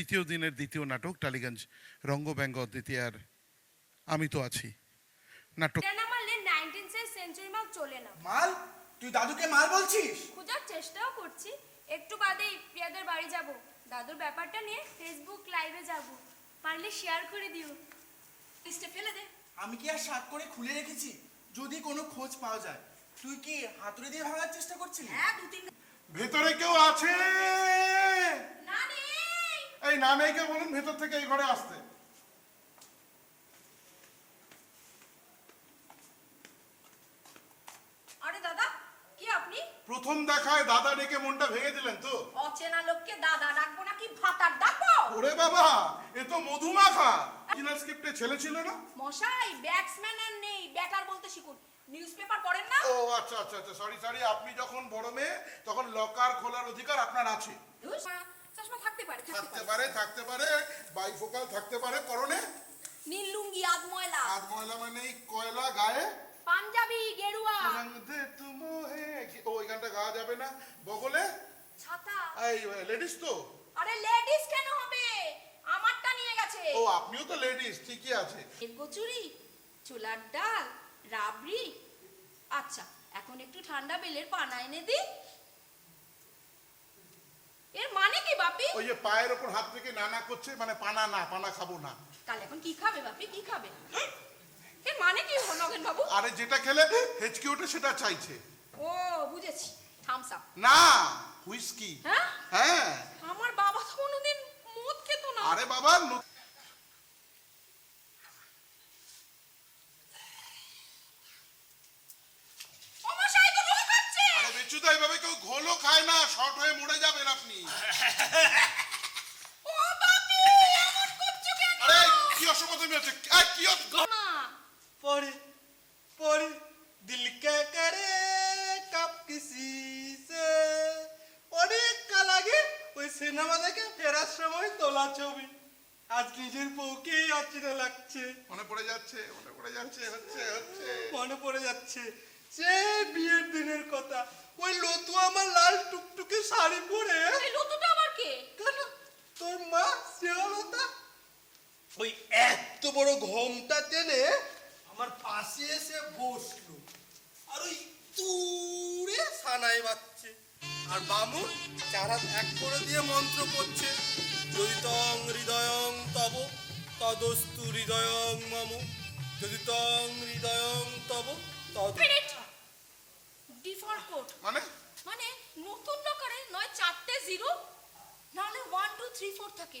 দ্বিতীয় দিনের দ্বিতীয় নাটক টালিগঞ্জ রঙ্গব্যঙ্গ দ্বিতীয়ার আমি তো আছি নাটক। না মারলে 19th সেঞ্চুরি মাল চলে না। মাল? তুই দাদুকে মাল বলছিস? খোঁজার চেষ্টাও করছি। একটু বাদেই প্রিয়াদের বাড়ি যাব। দাদুর ব্যাপারটা নিয়ে ফেসবুক লাইভে যাব। পারলে শেয়ার করে দিও। লিস্টে ফেলে দে। আমি কি আর শাক করে খুলে রেখেছি যদি কোনো খোঁজ পাওয়া যায়? তুই কি হাতুড়ি দিয়ে ভাঙার চেষ্টা করছিস? হ্যাঁ, 2-3 ভেতরে কেউ আছে? না নেই। এই না নেইকে বলুন ভেতর থেকে এই ঘরে আসতে। আরে দাদা, কি আপনি? প্রথম দেখায় দাদা ডেকে মনটা ভেঙে দিলেন তো? অচেনা লোককে দাদা ডাকবো নাকি ভাতার ডাকবো? ওরে বাবা, এ তো মধুমাখা। অরিজিনাল স্ক্রিপ্টে ছেলে ছিল না? মশাই, ব্যাটসম্যান আর নেই, ব্যাটার বলতে শিখুন। নিউজপেপার পড়েন না? ও আচ্ছা আচ্ছা আচ্ছা, সরি সরি। আপনি যখন বড় মেয়ে তখন লকার খোলার অধিকার আপনার আছে। চশমা থাকতে পারে, থাকতে পারে বাইফোকাল থাকতে পারে পরনে। নীল লুঙ্গি আধ ময়লা, হাত ময়লা মানে এই কয়লা গায়ে। পাঞ্জাবি গেরুয়া, রং দে তুমোহে। ও এই গানটা গাওয়া যাবে না। বগলে ছাতা। এই লেডিস তো? আরে লেডিস কেন হবে? আমারটা নিয়ে গেছে। ও আপনিও তো লেডিস, ঠিকই আছে। কচুরি, ছোলার ডাল, রাবড়ি। আচ্ছা, এখন একটু ঠান্ডা বেলের পানা এনে দি। এর মানে কি বাপি? ওই যে পায়ের ওপর হাত থেকে নানা করছে, মানে পানা না, পানা খাবো না। কাল এখন কি খাবে বাপি, কি খাবে? এর মানে কি হলো নগেন বাবু? আরে যেটা খেলে হেঁচকে ওঠে সেটা চাইছে। ও বুঝেছি, থামস আপ। না, হুইস্কি। হ্যাঁ? হ্যাঁ। আমার বাবা তো কোনোদিন মদ খেত না। আরে বাবা ও মশাই তো লোক খাচ্ছে। আরে বেচুদা, এইভাবে কেউ ঘোলও খায় না, শর্ট হয়ে মরে যাবেন আপনি। ও বাপি, এমন করছো কেন? আরে কি অসভ্যতামি হচ্ছে? কি মা, পরে পরে দিল কে করে কব কিসি সে। অনেক কাল আগে ওই সিনেমা দেখে ফেরার সময় তোলা ছবি। আজ নিজের বউকেই অচেনা লাগছে। মনে পড়ে যাচ্ছে, মনে পড়ে যাচ্ছে, হচ্ছে হচ্ছে। মনে পড়ে যাচ্ছে সে বিয়ের দিনের কথা। ওই লতু আমার লাল টুকটুকে শাড়ি পরে। এই লতুটা আবার কে? কেন তোর মা শ্রেয়লতা ওই এত বড় ঘোমটা টেনে আমার পাশে এসে বসলো, আর ওই দূরে সানাই বাজছে, আর বামুন চার হাত এক করে দিয়ে মন্ত্র করছে, যদি তং হৃদয়ং তব তদস্তু হৃদয়ং মম, যদি তং হৃদয়ং তব তদ। মিনিট। ডিফল্ট কোড মানে মানে নতুন লকারে নয় 4টে 0 নাহলে 1 2 3 4 থাকে।